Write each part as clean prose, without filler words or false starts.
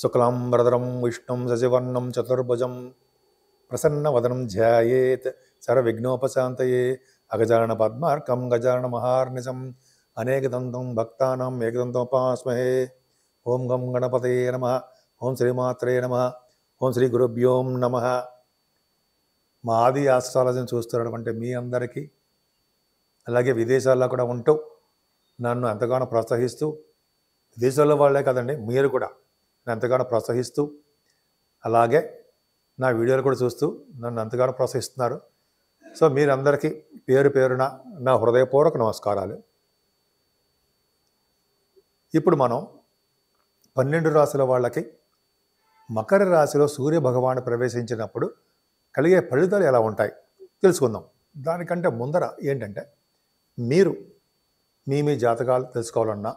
శుక్లాంబరధరం విష్ణుం శశివర్ణం చతుర్భుజం ప్రసన్నవదనం ధ్యాయేత్ సర్వవిఘ్నోపశాంతయే అగజానన పద్మార్కం గజానన మహార్నిశం అనేకదంతం భక్తానాం ఏకదంతోపాస్మహే. ఓం గం గణపతయే నమః. ఓం శ్రీమాత్రే నమః. ఓం శ్రీ గురుభ్యోం నమః. మా ఆది ఆస్ట్రాలజీని చూస్తున్నటువంటి మీ అందరికీ, అలాగే విదేశాల్లో కూడా ఉంటూ నన్ను ఎంతగానో ప్రోత్సహిస్తూ, విదేశాల్లో వాళ్ళే కదండి, మీరు కూడా నన్ను ఎంతగానో ప్రోత్సహిస్తూ, అలాగే నా వీడియోలు కూడా చూస్తూ నన్ను ఎంతగానో ప్రోత్సహిస్తున్నారు. సో మీరందరికీ పేరు పేరున నా హృదయపూర్వక నమస్కారాలు. ఇప్పుడు మనం 12 రాశుల వాళ్ళకి మకర రాశిలో సూర్య భగవాను ప్రవేశించినప్పుడు కలిగే ఫలితాలు ఎలా ఉంటాయి తెలుసుకుందాం. దానికంటే ముందర ఏంటంటే, మీరు మీ జాతకాలు తెలుసుకోవాలన్నా,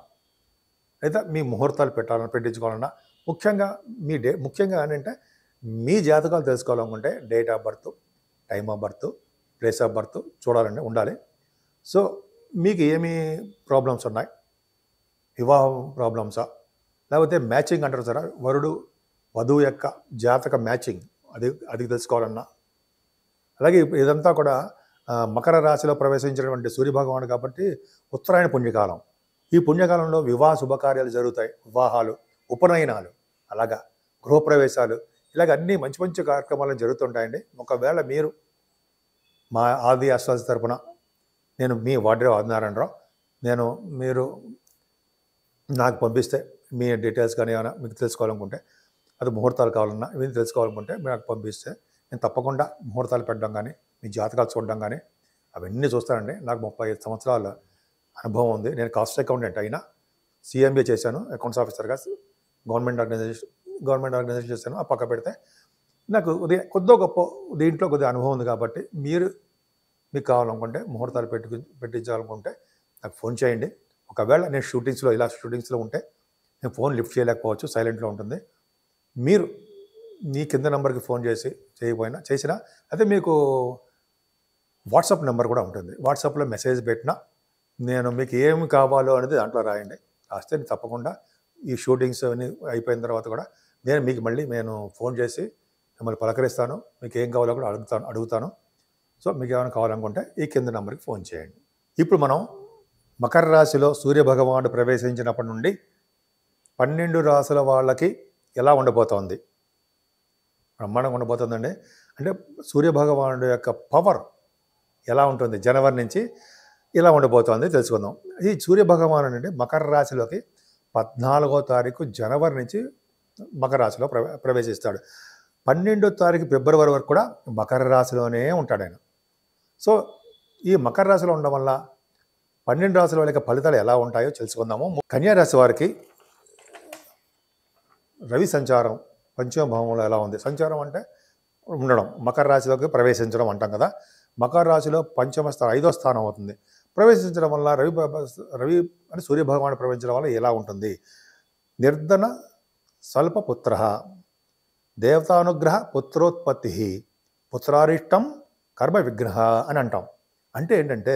లేదా మీ ముహూర్తాలు పెట్టించుకోవాలన్నా, ముఖ్యంగా ఏంటంటే మీ జాతకాలు తెలుసుకోవాలనుకుంటే date of birth, time of birth, place of birth ఉండాలి. సో మీకు ఏమి ప్రాబ్లమ్స్ ఉన్నాయి, వివాహం ప్రాబ్లమ్సా, లేకపోతే మ్యాచింగ్ అంటారు సార్, వధువు యొక్క జాతక మ్యాచింగ్, అది తెలుసుకోవాలన్నా, అలాగే ఇదంతా కూడా మకర రాశిలో ప్రవేశించినటువంటి సూర్యభగవానుడు కాబట్టి ఉత్తరాయణ పుణ్యకాలం. ఈ పుణ్యకాలంలో వివాహ శుభకార్యాలు జరుగుతాయి, వివాహాలు, ఉపనయనాలు, అలాగా గృహప్రవేశాలు, ఇలాగ అన్నీ మంచి మంచి కార్యక్రమాలు జరుగుతుంటాయండి. ఒకవేళ మీరు మా ఆది ఆస్ట్రాలజీ తరపున, నేను మీ వాడ్రే ఆదినారాయణరావు, మీరు నాకు పంపిస్తే మీ డీటెయిల్స్ కానీ ఏమైనా మీకు తెలుసుకోవాలనుకుంటే, అది ముహూర్తాలు కావాలన్నా ఇవన్నీ తెలుసుకోవాలనుకుంటే మీరు నాకు పంపిస్తే నేను తప్పకుండా ముహూర్తాలు పెట్టడం కానీ, మీ జాతకాలు చూడడం కానీ అవన్నీ చూస్తానండి. నాకు 35 సంవత్సరాల అనుభవం ఉంది. నేను కాస్ట్ అకౌంటెంట్ అయినా, CMA చేశాను, అకౌంట్స్ ఆఫీసర్గా గవర్నమెంట్ ఆర్గనైజేషన్ చేశాను. ఆ పక్క పెడితే నాకు కొద్దో గొప్ప దీంట్లో కొద్దిగా అనుభవం ఉంది కాబట్టి మీకు కావాలనుకుంటే, ముహూర్తాలు పెట్టించాలనుకుంటే నాకు ఫోన్ చేయండి. ఒకవేళ నేను షూటింగ్స్లో ఉంటే నేను ఫోన్ లిఫ్ట్ చేయలేకపోవచ్చు, సైలెంట్లో ఉంటుంది. మీరు మీ కింద నెంబర్కి ఫోన్ చేసినా అయితే మీకు వాట్సాప్ నెంబర్ కూడా ఉంటుంది. వాట్సాప్లో మెసేజ్ పెట్టినా నేను మీకు ఏమి కావాలో అనేది దాంట్లో రాయండి. రాస్తే నేను తప్పకుండా ఈ షూటింగ్స్ అన్నీ అయిపోయిన తర్వాత కూడా నేను ఫోన్ చేసి మిమ్మల్ని పలకరిస్తాను. మీకు ఏం కావాలో కూడా అడుగుతాను. సో మీకు ఏమైనా కావాలనుకుంటే ఈ కింద నెంబర్కి ఫోన్ చేయండి. ఇప్పుడు మనం మకర రాశిలో సూర్యభగవానుడు ప్రవేశించినప్పటి నుండి 12 రాశుల వాళ్ళకి ఎలా ఉండబోతోంది, బ్రహ్మాండంగా ఉండబోతుందండి. అంటే సూర్యభగవానుడు యొక్క పవర్ ఎలా ఉంటుంది, జనవరి నుంచి ఇలా ఉండబోతోంది తెలుసుకుందాం. ఈ సూర్యభగవానుడు అంటే మకర రాశిలోకి 14వ తారీఖు జనవరి నుంచి మకర రాశిలో ప్రవేశిస్తాడు. 12వ తారీఖు ఫిబ్రవరి వరకు కూడా మకర రాశిలోనే ఉంటాడు ఆయన. సో ఈ మకర రాశిలో ఉండడం వల్ల 12 రాశుల వాళ్ళకి ఫలితాలు ఎలా ఉంటాయో తెలుసుకుందాము. కన్యా రాశి వారికి రవి సంచారం పంచమ భావంలో ఎలా ఉంది. సంచారం అంటే ఉండడం, మకర రాశిలోకి ప్రవేశించడం అంటాం కదా. మకర రాశిలో పంచమ స్థానం 5వ స్థానం అవుతుంది. ప్రవేశించడం వల్ల రవి అంటే సూర్యభగవానుడు ప్రవేశించడం వల్ల ఎలా ఉంటుంది. నిర్ధన స్వల్ప పుత్ర, దేవతానుగ్రహ పుత్రోత్పత్తి, పుత్రారిష్టం కర్మ విగ్రహ అని అంటాం. అంటే ఏంటంటే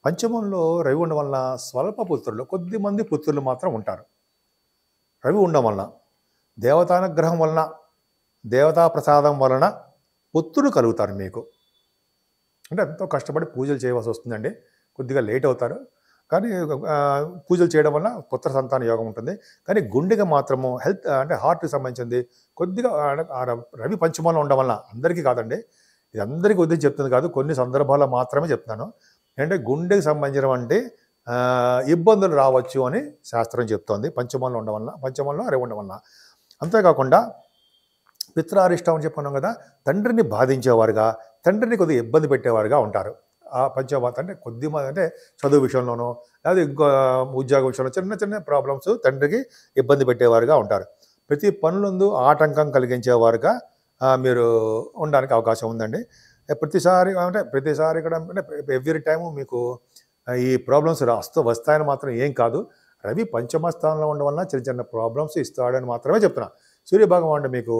పంచమంలో రవి ఉండడం వలన స్వల్ప పుత్రులు, కొద్దిమంది పుత్రులు మాత్రం ఉంటారు. రవి ఉండడం వలన, దేవతానుగ్రహం వలన, దేవతా ప్రసాదం వలన పుత్రులు కలుగుతారు మీకు. అంటే ఎంతో కష్టపడి పూజలు చేయవలసి వస్తుందండి. కొద్దిగా లేట్ అవుతారు, కానీ పూజలు చేయడం వల్ల పుత్ర సంతాన యోగం ఉంటుంది. కానీ గుండెగా మాత్రము హెల్త్ అంటే హార్ట్కి సంబంధించింది కొద్దిగా రవి పంచమంలో ఉండడం వల్ల, అందరికీ కాదండి, ఇది అందరికీ ఉద్దేశం చెప్తుంది కాదు, కొన్ని సందర్భాల్లో మాత్రమే చెప్తున్నాను. అంటే గుండెకి సంబంధించినటువంటి ఇబ్బందులు రావచ్చు అని శాస్త్రం చెప్తోంది పంచమంలో ఉండడం వల్ల, పంచమంలో రవి ఉండడం వల్ల. అంతేకాకుండా పిత్రారిష్టం అని చెప్పుకున్నాం కదా, తండ్రిని బాధించేవారుగా, తండ్రిని కొద్దిగా ఇబ్బంది పెట్టేవారుగా ఉంటారు. ఆ పంచభాత అంటే కొద్దిమంది అంటే చదువు విషయంలోనూ, లేదా ఇంకో ఉద్యోగ విషయంలో చిన్న చిన్న ప్రాబ్లమ్స్ తండ్రికి ఇబ్బంది పెట్టేవారుగా ఉంటారు. ప్రతి పనులందు ఆటంకం కలిగించేవారుగా మీరు ఉండడానికి అవకాశం ఉందండి. ప్రతిసారి కూడా అంటే ఎవ్రీ టైము మీకు ఈ ప్రాబ్లమ్స్ వస్తాయని మాత్రం ఏం కాదు. రవి పంచమ స్థానంలో ఉండడం వలన చిన్న చిన్న ప్రాబ్లమ్స్ ఇస్తాడని మాత్రమే చెప్తున్నా. సూర్యభగవానుడు మీకు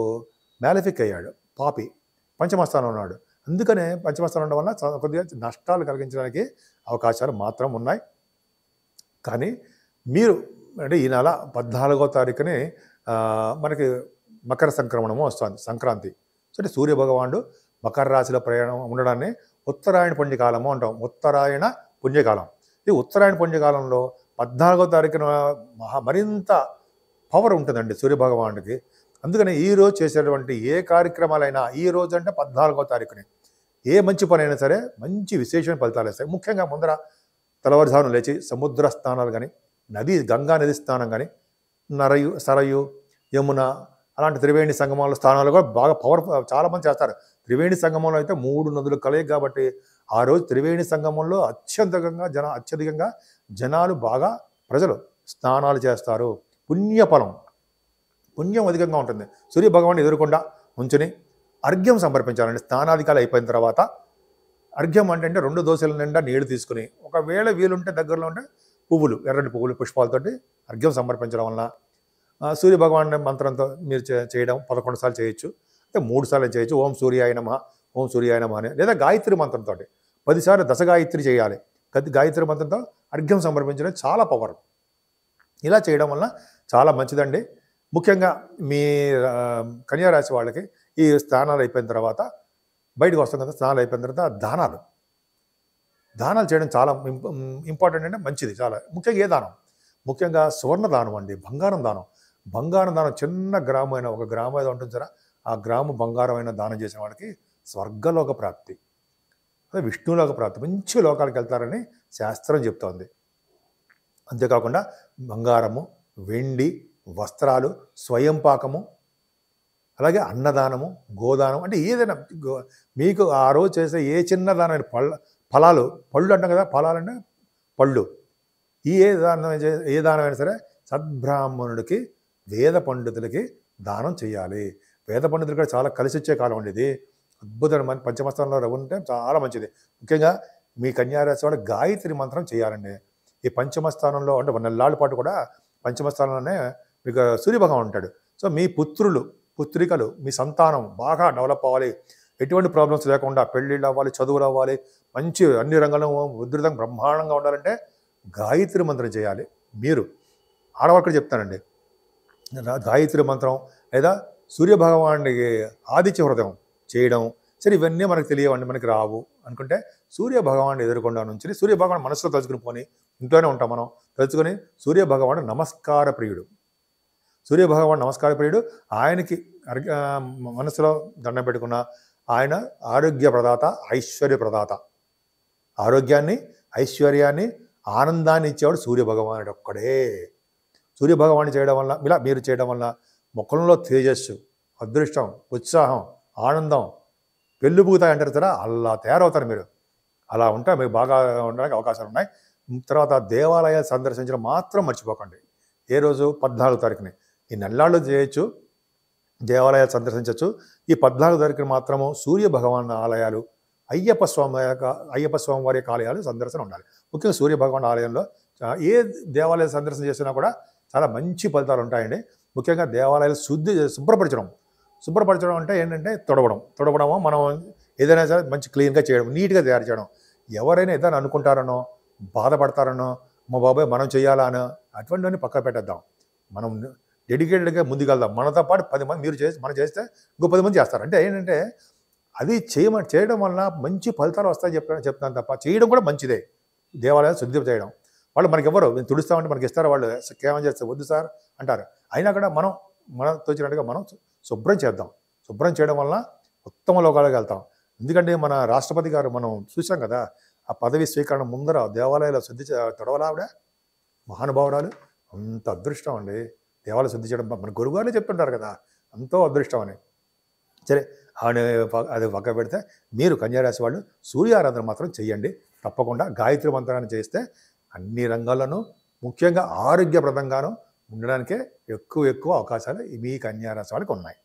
మ్యాలిఫిక్ అయ్యాడు, పాపి, పంచమస్థానం ఉన్నాడు. అందుకనే పంచమస్థానం ఉండడం వల్ల కొద్దిగా నష్టాలు కలిగించడానికి అవకాశాలు మాత్రం ఉన్నాయి. కానీ మీరు అంటే ఈ నెల 14వ తారీఖుని మనకి మకర సంక్రమణము వస్తుంది, సంక్రాంతి. సో అంటే సూర్యభగవానుడు మకర రాశిలో ప్రయాణం ఉండడాన్ని ఉత్తరాయణ పుణ్యకాలము అంటాం. ఉత్తరాయణ పుణ్యకాలం. ఈ ఉత్తరాయణ పుణ్యకాలంలో 14వ తారీఖున మరింత పవర్ ఉంటుందండి సూర్యభగవానుడికి. అందుకని ఈరోజు చేసేటువంటి ఏ కార్యక్రమాలైనా ఈ రోజు అంటే 14వ తారీఖుని ఏ మంచి పని అయినా సరే మంచి విశేషమైన ఫలితాలు ఇస్తాయి. ముఖ్యంగా ముందర తెల్లవారుజామున లేచి సముద్ర స్నానాలు కానీ, గంగా నది స్నానం కానీ, సరయు, యమున అలాంటి త్రివేణి సంగమంలో స్నానాలు కూడా బాగా చాలామంది చేస్తారు. త్రివేణి సంగమంలో అయితే 3 నదులు కలయిక కాబట్టి ఆ రోజు త్రివేణి సంగమంలో అత్యధికంగా జనాలు బాగా ప్రజలు స్నానాలు చేస్తారు. పుణ్యం అధికంగా ఉంటుంది. సూర్యభగవాన్ని ఎదురుకుండా ఉంచుని అర్ఘ్యం సమర్పించాలండి. స్నానాధికాలు అయిపోయిన తర్వాత అర్ఘ్యం అంటే 2 దోశల నిండా నీళ్లు తీసుకుని, ఒకవేళ వీలుంటే దగ్గరలో ఉంటే పువ్వులు, ఎర్రటి పువ్వులు, పుష్పాలతోటి అర్ఘ్యం సమర్పించడం వలన సూర్యభగవాన్ మంత్రంతో మీరు చేయడం 11 సార్లు చేయొచ్చు, అంటే 3 సార్లు చేయొచ్చు. ఓం సూర్యాయ నమః, ఓం సూర్యాయ నమః అని, లేదా గాయత్రి మంత్రంతో 10 సార్లు దశగాయత్రి చేయాలి. గాయత్రి మంత్రంతో అర్ఘ్యం సమర్పించడం చాలా పవర్. ఇలా చేయడం వల్ల చాలా మంచిదండి. ముఖ్యంగా మీ కన్యారాశి వాళ్ళకి ఈ స్నానాలు అయిపోయిన తర్వాత బయటకు వస్తాం కదా, స్నానాలు అయిపోయిన తర్వాత దానాలు చేయడం చాలా ఇంపార్టెంట్ అంటే మంచిది. చాలా ముఖ్యంగా ఏ దానం? ముఖ్యంగా సువర్ణ దానం అండి, బంగారం దానం. చిన్న గ్రాము అయినా, 1 గ్రాము ఏదో ఉంటుంది సరే, ఆ గ్రాము బంగారం అయినా దానం చేసిన వాళ్ళకి స్వర్గలోక ప్రాప్తి, అదే విష్ణులోక ప్రాప్తి, మంచి లోకాలకు వెళ్తారని శాస్త్రం చెప్తోంది. అంతేకాకుండా బంగారము, వెండి, వస్త్రాలు, స్వయం పాకము, అలాగే అన్నదానము, గోదానం, అంటే ఏదైనా మీకు ఆ రోజు చేసే ఏ చిన్న దానమైన పళ్ళు అంటాం కదా, ఫలాలంటే పళ్ళు, ఏ దానమైనా సరే సద్బ్రాహ్మణుడికి, వేద పండితులకి దానం చేయాలి. వేద పండితులు కూడా చాలా కలిసి వచ్చే కాలం అండి ఇది. అద్భుతమైన పంచమస్థానంలో ఉంటే చాలా మంచిది. ముఖ్యంగా మీ కన్యారాశి వాళ్ళు గాయత్రి మంత్రం చేయాలండి. ఈ పంచమస్థానంలో అంటే 1 నెలల పాటు కూడా పంచమస్థానంలోనే మీకు సూర్యభగవాన్ ఉంటాడు. సో మీ పుత్రికలు, మీ సంతానం బాగా డెవలప్ అవ్వాలి, ఎటువంటి ప్రాబ్లమ్స్ లేకుండా పెళ్ళిళ్ళు అవ్వాలి, చదువులు అవ్వాలి, మంచి అన్ని రంగాల్లో ఉధృతంగా బ్రహ్మాండంగా ఉండాలంటే గాయత్రి మంత్రం చేయాలి. మీరు ఆడవాళ్ళకి చెప్తానండి, గాయత్రి మంత్రం లేదా సూర్యభగవానుడికి ఆదిత్య హృదయం చేయడం. సరే ఇవన్నీ మనకు తెలియవండి, మనకి రావు అనుకుంటే సూర్యభగవాన్ని ఎదురుకుండా నుంచి సూర్యభగవాన్ మనసులో తలుచుకుని పోని, ఇంట్లోనే ఉంటాం మనం, తలుచుకొని సూర్యభగవాను నమస్కార ప్రియుడు, ఆయనకి మనసులో దండం పెట్టుకున్న ఆయన ఆరోగ్య ప్రదాత, ఐశ్వర్య ప్రదాత, ఆరోగ్యాన్ని, ఐశ్వర్యాన్ని, ఆనందాన్ని ఇచ్చేవాడు సూర్యభగవానుడు ఒక్కడే. సూర్యభగవాన్ని చేయడం వల్ల, ఇలా మీరు చేయడం వల్ల ముఖంలో తేజస్సు, అదృష్టం, ఉత్సాహం, ఆనందం పెళ్ళిబూతాయి అంటారు కదా, అలా తయారవుతారు మీరు. అలా ఉంటే మీకు బాగా ఉండడానికి అవకాశాలు ఉన్నాయి. తర్వాత దేవాలయాలు సందర్శించడం మాత్రం మర్చిపోకండి. ఏ రోజు? 14వ తారీఖుని. ఈ నెలల్లో చేయొచ్చు, దేవాలయాలు సందర్శించవచ్చు. ఈ 14వ తారీఖున మాత్రము సూర్యభగవాన్ ఆలయాలు, అయ్యప్ప స్వామి వారి యొక్క ఆలయాలు సందర్శన ఉండాలి. ముఖ్యంగా సూర్యభగవాన్ ఆలయంలో ఏ దేవాలయ సందర్శన చేసినా కూడా చాలా మంచి ఫలితాలు ఉంటాయండి. ముఖ్యంగా దేవాలయాలు శుభ్రపరచడం అంటే ఏంటంటే తొడవడము, మనం ఏదైనా సరే మంచి క్లీన్గా చేయడం, నీట్గా తయారు చేయడం. ఎవరైనా ఏదైనా అనుకుంటారనో, బాధపడతారనో, మా బాబాయ్ మనం చేయాలా అని అటువంటివన్నీ పక్క పెట్టేద్దాం. మనం డెడికేటెడ్గా ముందుకెళ్దాం. మనతో పాటు 10 మంది మనం చేస్తే ఇంకో 10 మంది చేస్తారు. అంటే ఏంటంటే అది చేయడం వల్ల మంచి ఫలితాలు వస్తాయని చెప్తాను తప్ప, చేయడం కూడా మంచిదే. దేవాలయాలు శుద్ధి చేయడం, వాళ్ళు మనకి ఎవరు తుడుస్తామంటే మనకి ఇస్తారు, వాళ్ళు కేవలం చేస్తే వద్దు సార్ అంటారు. అయినా కూడా మనం తోచినట్టుగా మనం శుభ్రం చేద్దాం. శుభ్రం చేయడం వల్ల ఉత్తమ లోకాలకు వెళ్తాం. ఎందుకంటే మన రాష్ట్రపతి గారు మనం చూసాం కదా, ఆ పదవి స్వీకరణ ముందర దేవాలయాలు శుద్ధి తొడవలావిడ మహానుభావురాలు. అంత అదృష్టం అండి దేవాలయ శుద్ధి చేయడం. మన గురువుగారే చెప్తుంటారు కదా, ఎంతో అదృష్టం అని. సరే అది పక్క పెడితే మీరు కన్యారాశి వాళ్ళు సూర్యారాధన మాత్రం చెయ్యండి. తప్పకుండా గాయత్రి మంత్రాన్ని చేస్తే అన్ని రంగాల్లోనూ, ముఖ్యంగా ఆరోగ్యప్రదంగాను ఉండడానికే ఎక్కువ అవకాశాలు మీ కన్యారాశి వాళ్ళకి ఉన్నాయి.